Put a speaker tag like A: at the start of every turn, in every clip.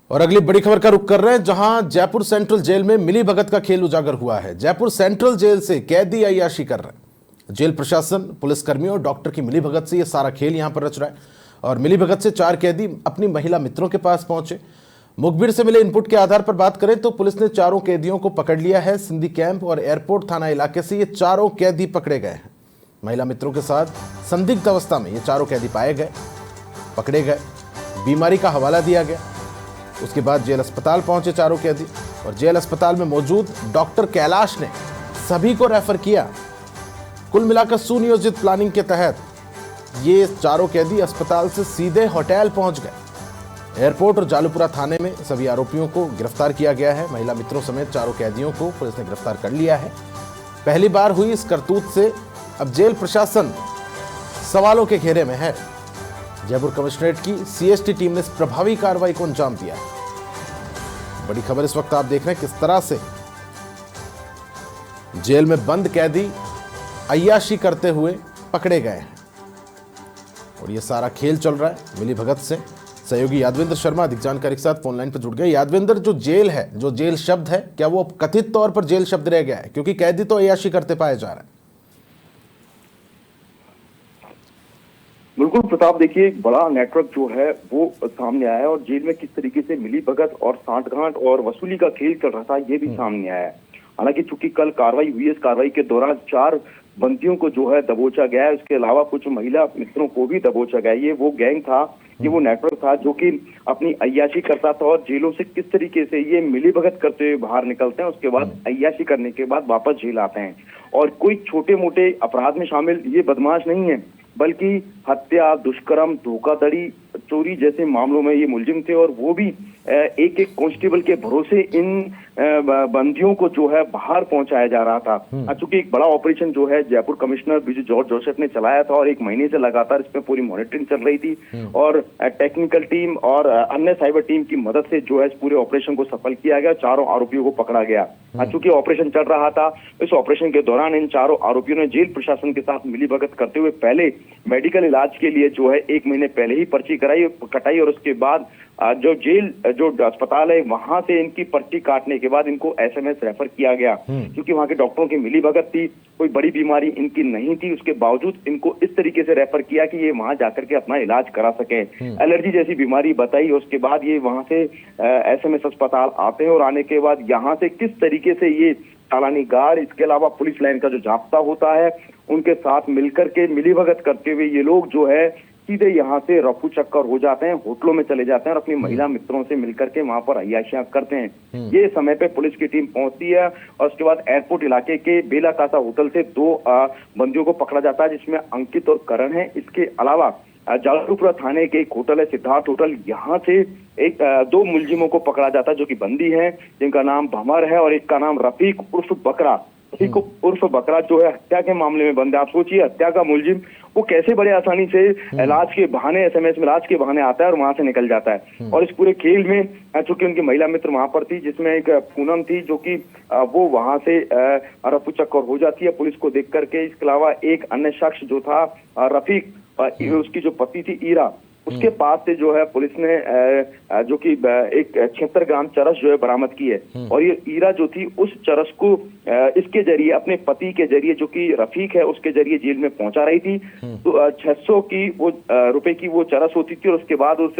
A: और अगली बड़ी खबर का रुख कर रहे हैं, जहां जयपुर सेंट्रल जेल में मिलीभगत का खेल उजागर हुआ है। जयपुर सेंट्रल जेल से कैदी अय्याशी कर रहे हैं। जेल प्रशासन, पुलिसकर्मियों और डॉक्टर की मिलीभगत से यह सारा खेल यहां पर रच रहा है। और मिलीभगत से 4 कैदी अपनी महिला मित्रों के पास पहुंचे। मुखबिर से मिले इनपुट के आधार पर बात करें तो पुलिस ने चारों कैदियों को पकड़ लिया है। सिंधी कैंप और एयरपोर्ट थाना इलाके से ये चारों कैदी पकड़े गए हैं। महिला मित्रों के साथ संदिग्ध अवस्था में ये चारों कैदी पाए गए, पकड़े गए, बीमारी का हवाला दिया गया। उसके बाद जेल अस्पताल पहुंचे चारों कैदी और जेल अस्पताल में मौजूद डॉक्टर कैलाश ने सभी को रेफर किया। कुल मिलाकर सुनियोजित प्लानिंग के तहत ये चारों कैदी अस्पताल से सीधे होटल पहुंच गए। एयरपोर्ट और जालूपुरा थाने में सभी आरोपियों को गिरफ्तार किया गया है। महिला मित्रों समेत चारों कैदियों को पुलिस ने गिरफ्तार कर लिया है। पहली बार हुई इस करतूत से अब जेल प्रशासन सवालों के घेरे में है। जयपुर कमिश्नरेट की सीएसटी टीम ने इस प्रभावी कार्रवाई को अंजाम दिया। बड़ी खबर इस वक्त आप देख रहे हैं किस तरह से जेल में बंद कैदी अय्याशी करते हुए पकड़े गए हैं और यह सारा खेल चल रहा है मिलीभगत से। सहयोगी यादविंद्र शर्मा अधिक जानकारी के साथ फोन लाइन पर जुड़ गए। यादविंद्र, जो जेल है, जो जेल शब्द है, क्या वो कथित तौर पर जेल शब्द रह गया है? क्योंकि कैदी तो अय्याशी करते पाए जा रहे हैं।
B: बिल्कुल प्रताप, देखिए एक बड़ा नेटवर्क जो है वो सामने आया है और जेल में किस तरीके से मिलीभगत और सांठगांठ और वसूली का खेल चल रहा था ये भी सामने आया है। हालांकि चूंकि कल कार्रवाई हुई है, इस कार्रवाई के दौरान 4 बंदियों को जो है दबोचा गया है। उसके अलावा कुछ महिला मित्रों को भी दबोचा गया है। ये वो गैंग था, ये वो नेटवर्क था जो कि अपनी अय्याशी करता था और जेलों से किस तरीके से ये मिलीभगत करते हुए बाहर निकलते हैं, उसके बाद अय्याशी करने के बाद वापस जेल आते हैं। और कोई छोटे मोटे अपराध में शामिल ये बदमाश नहीं है, बल्कि हत्या, दुष्कर्म, धोखाधड़ी, चोरी जैसे मामलों में ये मुलजिम थे। और वो भी एक एक कांस्टेबल के भरोसे इन बंदियों को जो है बाहर पहुंचाया जा रहा था। चूंकि एक बड़ा ऑपरेशन जो है Jaipur commissioner Biju George Joseph ने चलाया था और 1 महीने से लगातार इसमें पूरी मॉनिटरिंग चल रही थी और टेक्निकल टीम और अन्य साइबर टीम की मदद से जो है इस पूरे ऑपरेशन को सफल किया गया। चारों आरोपियों को पकड़ा गया। चूंकि ऑपरेशन चल रहा था, इस ऑपरेशन के दौरान इन चारों आरोपियों ने जेल प्रशासन के साथ मिलीभगत करते हुए पहले मेडिकल इलाज के लिए जो है 1 महीने पहले ही पर्ची कटाई और उसके बाद जो अस्पताल है वहां से इनकी पर्ची काटने के बाद इनको एसएमएस रेफर किया गया। क्योंकि वहां के डॉक्टरों की मिलीभगत थी, कोई बड़ी बीमारी इनकी नहीं थी, उसके बावजूद इनको इस तरीके से रेफर किया कि ये वहां जाकर के अपना इलाज करा सके। एलर्जी जैसी बीमारी बताई, उसके बाद ये वहां से एसएमएस अस्पताल आते हैं और आने के बाद यहाँ से किस तरीके से ये चालानी गार्ड, इसके अलावा पुलिस लाइन का जो जाब्ता होता है, उनके साथ मिलकर के मिलीभगत करते हुए ये लोग जो है सीधे यहाँ से रफू चक्कर हो जाते हैं, होटलों में चले जाते हैं और अपनी महिला मित्रों से मिलकर के वहां पर अय्याशियां करते हैं। ये समय पे पुलिस की टीम पहुंचती है और उसके बाद एयरपोर्ट इलाके के बेला कासा होटल से 2 बंदियों को पकड़ा जाता है, जिसमें अंकित और करण है। इसके अलावा जालूपुरा थाने के एक होटल है सिद्धार्थ होटल, यहाँ से 2 मुलजिमों को पकड़ा जाता है जो कि बंदी हैं, जिनका नाम भमर है और एक का नाम रफीक उर्फ बकरा। रफीक उर्फ बकरा जो है हत्या के मामले में बंद है। आप सोचिए, हत्या का मुलजिम वो कैसे बड़े आसानी से इलाज के बहाने, एसएमएस में इलाज के बहाने आता है और वहां से निकल जाता है। और इस पूरे खेल में चूंकि उनकी महिला मित्र वहां पर थी, जिसमें एक पूनम थी जो कि वो वहां से रफू चक्कर हो जाती है पुलिस को देख करके। इसके अलावा एक अन्य शख्स जो था रफीक, उसकी जो पत्नी थी ईरा, उसके पास से जो है पुलिस ने जो कि एक 76 ग्राम चरस जो है बरामद की है। और ये ईरा जो थी उस चरस को इसके जरिए अपने पति के जरिए, जो कि रफीक है, उसके जरिए जेल में पहुंचा रही थी। तो 600 की वो रुपए की वो चरस होती थी और उसके बाद उस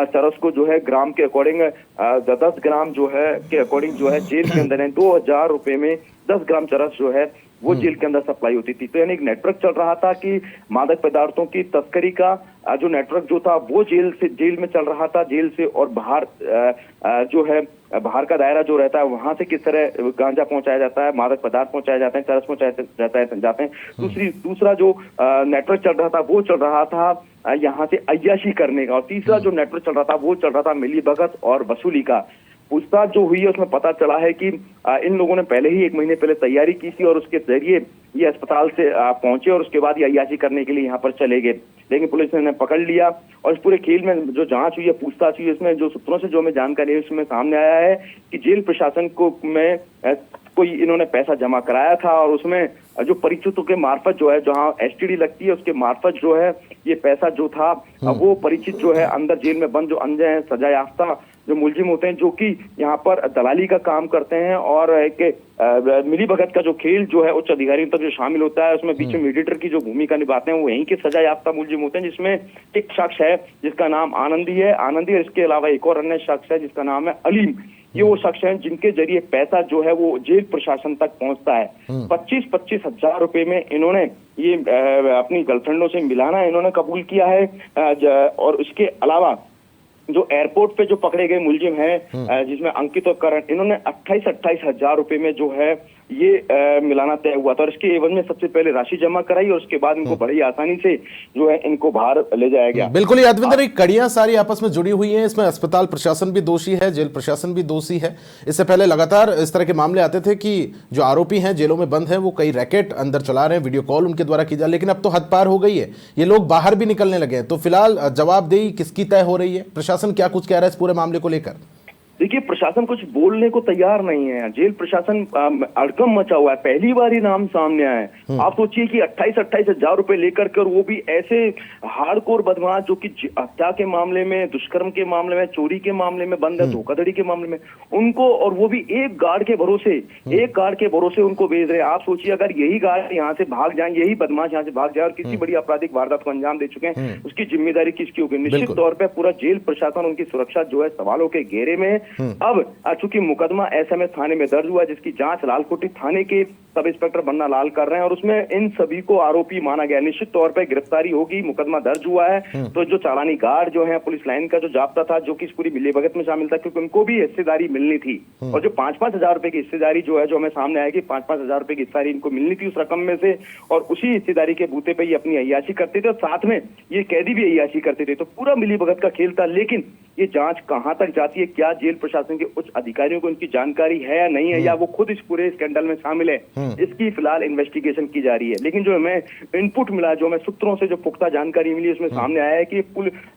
B: चरस को जो है ग्राम के अकॉर्डिंग 10 ग्राम जो है के अकॉर्डिंग जो है जेल के अंदर 2000 रुपए में 10 ग्राम चरस जो है वो जेल के अंदर सप्लाई होती थी। तो यानी एक नेटवर्क चल रहा था कि मादक पदार्थों की तस्करी का जो नेटवर्क जो था वो जेल में चल रहा था। जेल से और बाहर जो है बाहर का दायरा जो रहता है वहां से किस तरह गांजा पहुंचाया जाता है, मादक पदार्थ पहुंचाए जाते हैं, चरस पहुंचाए जाते हैं। दूसरा जो नेटवर्क चल रहा था वो चल रहा था यहाँ से अय्याशी करने का। और तीसरा जो नेटवर्क चल रहा था वो चल रहा था मिलीभगत और वसूली का। पूछताछ जो हुई है उसमें पता चला है कि इन लोगों ने पहले ही 1 महीने पहले तैयारी की थी और उसके जरिए ये अस्पताल से पहुंचे और उसके बाद ये अय्याशी करने के लिए यहाँ पर चले गए। लेकिन पुलिस ने इन्हें पकड़ लिया और इस पूरे खेल में जो जांच हुई है, पूछताछ हुई है, इसमें जो सूत्रों से जो हमें जानकारी है उसमें सामने आया है कि जेल प्रशासन को में कोई इन्होंने पैसा जमा कराया था और उसमें जो परिचितों के मार्फत जो है, जहाँ एसटीडी लगती है उसके मार्फत जो है ये पैसा जो था वो परिचित जो है अंदर जेल में बंद जो अन्य सजा याफ्ता जो मुलजिम होते हैं, जो कि यहाँ पर दलाली का काम करते हैं और एक मिली भगत का जो खेल जो है उच्च अधिकारियों तक जो शामिल होता है, उसमें बीच में मीडिएटर की जो भूमिका निभाते हैं वो यहीं के सजा याफ्ता मुलजिम होते हैं, जिसमें एक शख्स है जिसका नाम आनंदी है। आनंदी, और इसके अलावा एक और अन्य शख्स है जिसका नाम है अलीम। ये वो शख्स हैं जिनके जरिए पैसा जो है वो जेल प्रशासन तक पहुंचता है। 25-25 हजार रुपए में इन्होंने ये अपनी गर्लफ्रेंडों से मिलाना इन्होंने कबूल किया है। और इसके अलावा जो एयरपोर्ट पे जो पकड़े गए मुलजिम हैं, जिसमें अंकित और करण, इन्होंने 28 हजार रुपए में जो है ये मिलाना तय हुआ था। और इसके एवज में सबसे पहले राशि जमा कराई और उसके बाद इनको बड़ी आसानी से जो है इनको बाहर ले जाया गया।
A: बिल्कुल यादविंदर, कड़ियां सारी आपस में जुड़ी हुई हैं। इसमें अस्पताल प्रशासन भी दोषी है, जेल प्रशासन भी दोषी है। इससे पहले लगातार इस तरह के मामले आते थे कि जो आरोपी हैं जेलों में बंद हैं वो कई रैकेट अंदर चला रहे हैं, वीडियो कॉल उनके द्वारा की जा रही है, लेकिन अब तो हद पार हो गई है, ये लोग बाहर भी निकलने लगे हैं। तो फिलहाल जवाबदेही किसकी तय हो रही है? प्रशासन क्या कुछ कह रहा है इस पूरे मामले को लेकर?
B: देखिए, प्रशासन कुछ बोलने को तैयार नहीं है। जेल प्रशासन अड़कम मचा हुआ है, पहली बार ही नाम सामने आया है। आप सोचिए कि 28 हजार रुपए लेकर कर, वो भी ऐसे हार्डकोर बदमाश जो कि हत्या के मामले में, दुष्कर्म के मामले में, चोरी के मामले में बंद है, धोखाधड़ी के मामले में उनको, और वो भी एक गार्ड के भरोसे उनको भेज रहे हैं। आप सोचिए अगर यही गार्ड यहाँ से भाग जाए, यही बदमाश यहाँ से भाग जाए और किसी बड़ी आपराधिक वारदात को अंजाम दे चुके हैं, उसकी जिम्मेदारी किसकी होगी? निश्चित तौर पर पूरा जेल प्रशासन, उनकी सुरक्षा जो है सवालों के घेरे में है। अब चूंकि मुकदमा एसएमएस थाने में दर्ज हुआ, जिसकी जांच लालकोटी थाने के सब इंस्पेक्टर बन्ना लाल कर रहे हैं और उसमें इन सभी को आरोपी माना गया। निश्चित तौर पर गिरफ्तारी होगी, मुकदमा दर्ज हुआ है। तो जो चालानी गार्ड जो है, पुलिस लाइन का जो जाब्ता था, जो कि इस पूरी मिलीभगत में शामिल था, क्योंकि उनको भी हिस्सेदारी मिलनी थी, और जो 5-5 हजार रुपए की हिस्सेदारी जो है, जो हमें सामने आएगी, 5-5 हजार रुपए की हिस्सेदारी इनको मिलनी थी उस रकम में से, और उसी हिस्सेदारी के बूते पे ये अपनी अय्याशी करते थे और साथ में ये कैदी भी अय्याशी करते थे। तो पूरा मिलीभगत का खेल था। लेकिन ये जांच कहां तक जाती है, क्या जेल प्रशासन के उच्च अधिकारियों को इनकी जानकारी है या नहीं है, या वो खुद इस पूरे स्कैंडल में शामिल है, इसकी फिलहाल इन्वेस्टिगेशन की जा रही है। लेकिन जो हमें इनपुट मिला, जो हमें सूत्रों से जो पुख्ता जानकारी मिली, उसमें सामने आया है कि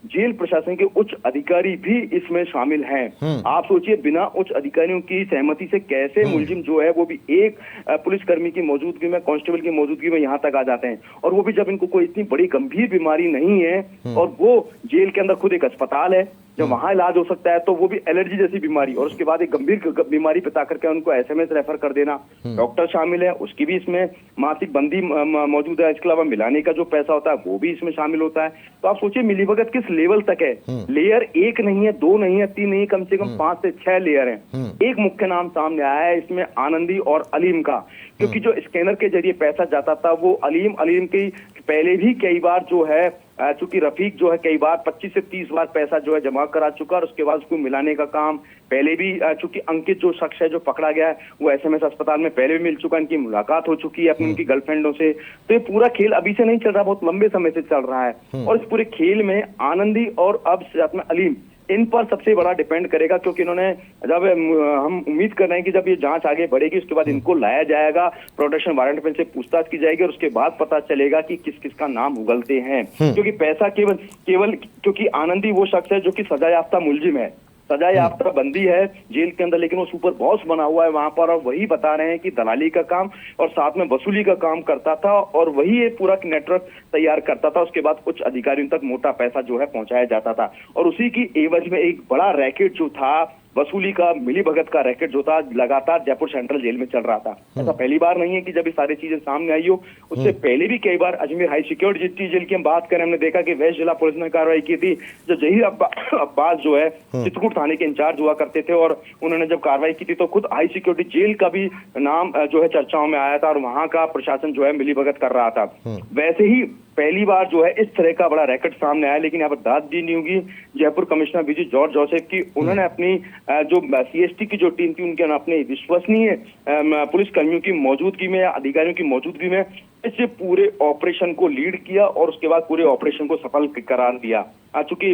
B: जेल प्रशासन के उच्च अधिकारी भी इसमें शामिल हैं। आप सोचिए, बिना उच्च अधिकारियों की सहमति से कैसे मुलजिम जो है, वो भी एक पुलिसकर्मी की मौजूदगी में, कांस्टेबल की मौजूदगी में यहाँ तक आ जाते हैं, और वो भी जब इनको कोई इतनी बड़ी गंभीर बीमारी नहीं है, और वो जेल के अंदर खुद एक अस्पताल है जब वहां इलाज हो सकता है, तो वो भी एलर्जी जैसी बीमारी, और उसके बाद एक गंभीर बीमारी बता करके उनको एसएमएस रेफर कर देना। डॉक्टर शामिल है, उसकी भी इसमें मासिक बंदी मौजूद है। इसके अलावा मिलाने का जो पैसा होता है वो भी इसमें शामिल होता है। तो आप सोचिए मिलीभगत किस लेवल तक है। लेयर 1 नहीं है, 2 नहीं है, 3 नहीं, कम से कम 5 से 6 लेयर हैं। एक मुख्य नाम सामने आया है इसमें, आनंदी और अलीम का, क्योंकि जो स्कैनर के जरिए पैसा जाता था वो अलीम की पहले भी कई बार जो है, चूंकि रफीक जो है कई बार 25 से 30 बार पैसा जो है जमा करा चुका, और उसके बाद उसको मिलाने का काम पहले भी, चूंकि अंकित जो शख्स है जो पकड़ा गया है, वो एसएमएस अस्पताल में पहले भी मिल चुका, इनकी मुलाकात हो चुकी है अपनी उनकी गर्लफ्रेंडों से। तो ये पूरा खेल अभी से नहीं चल रहा, बहुत लंबे समय से चल रहा है। और इस पूरे खेल में आनंदी और अब साथ में अलीम, इन पर सबसे बड़ा डिपेंड करेगा, क्योंकि इन्होंने, जब हम उम्मीद कर रहे हैं कि जब ये जांच आगे बढ़ेगी उसके बाद इनको लाया जाएगा, प्रोटेक्शन वारंट पे इनसे पूछताछ की जाएगी, और उसके बाद पता चलेगा कि किस किस का नाम उगलते हैं। क्योंकि पैसा केवल क्योंकि आनंदी वो शख्स है जो कि सजा याफ्ता मुलजिम है, सजा याफ्ता बंदी है जेल के अंदर, लेकिन वो सुपर बॉस बना हुआ है वहां पर, और वही बता रहे हैं कि दलाली का काम और साथ में वसूली का काम करता था, और वही ये पूरा नेटवर्क तैयार करता था। उसके बाद उच्च अधिकारियों तक मोटा पैसा जो है पहुंचाया जाता था, और उसी की एवज में एक बड़ा रैकेट जो था, वसूली का, मिलीभगत का रैकेट जो था, लगातार जयपुर सेंट्रल जेल में चल रहा था। ऐसा पहली बार नहीं है कि जब ये सारी चीजें सामने आई हो, उससे पहले भी कई बार अजमेर हाई सिक्योरिटी जेल की हम बात करें, हमने देखा कि वेस्ट जिला पुलिस ने कार्रवाई की थी। जो जहीर अब्बास जो है चित्रकूट थाने के इंचार्ज हुआ करते थे, और उन्होंने जब कार्रवाई की थी तो खुद हाई सिक्योरिटी जेल का भी नाम जो है चर्चाओं में आया था, और वहां का प्रशासन जो है मिलीभगत कर रहा था। वैसे ही पहली बार जो है इस तरह का बड़ा रैकेट सामने आया, लेकिन यहाँ पर दाद दी नहीं होगी जयपुर कमिश्नर विजय जॉर्ज जोसेफ की। उन्होंने अपनी जो सीएसटी की जो टीम थी, उनके अपने विश्वसनीय पुलिस कर्मियों की मौजूदगी में, अधिकारियों की मौजूदगी में इस पूरे ऑपरेशन को लीड किया, और उसके बाद पूरे ऑपरेशन को सफल करार दिया। चूंकि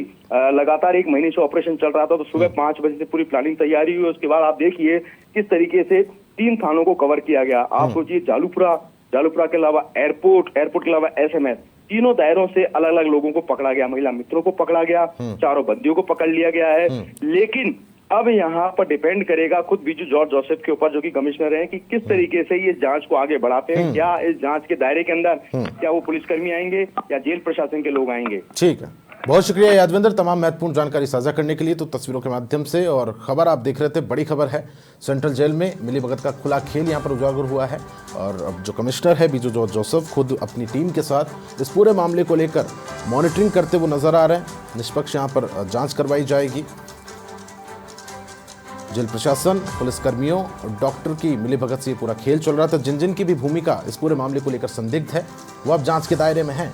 B: लगातार 1 महीने से ऑपरेशन चल रहा था, तो सुबह 5 बजे से पूरी प्लानिंग तैयारी हुई। उसके बाद आप देखिए किस तरीके से 3 थानों को कवर किया गया। आप सोचिए, जालूपुरा के अलावा एयरपोर्ट के अलावा एसएमएस, तीनों दायरों से अलग अलग लोगों को पकड़ा गया, महिला मित्रों को पकड़ा गया, 4 बंदियों को पकड़ लिया गया है। लेकिन अब यहाँ पर डिपेंड करेगा खुद विजय जॉर्ज जोसेफ के ऊपर, जो कि कमिश्नर हैं, कि किस तरीके से ये जांच को आगे बढ़ाते हैं। क्या इस जांच के दायरे के अंदर क्या वो पुलिसकर्मी आएंगे या जेल प्रशासन के लोग आएंगे?
A: ठीक है। बहुत शुक्रिया यादविंदर, तमाम महत्वपूर्ण जानकारी साझा करने के लिए। तो तस्वीरों के माध्यम से, और खबर आप देख रहे थे, बड़ी खबर है, सेंट्रल जेल में मिलीभगत का खुला खेल यहाँ पर उजागर हुआ है। और अब जो कमिश्नर है बीजू जॉर्ज जोसेफ खुद अपनी टीम के साथ इस पूरे मामले को लेकर मॉनिटरिंग करते हुए नजर आ रहे हैं। निष्पक्ष यहाँ पर जांच करवाई जाएगी। जेल प्रशासन, पुलिसकर्मियों और डॉक्टर की मिलीभगत से ये पूरा खेल चल रहा था। जिन जिन की भी भूमिका इस पूरे मामले को लेकर संदिग्ध है वो अब जांच के दायरे में है।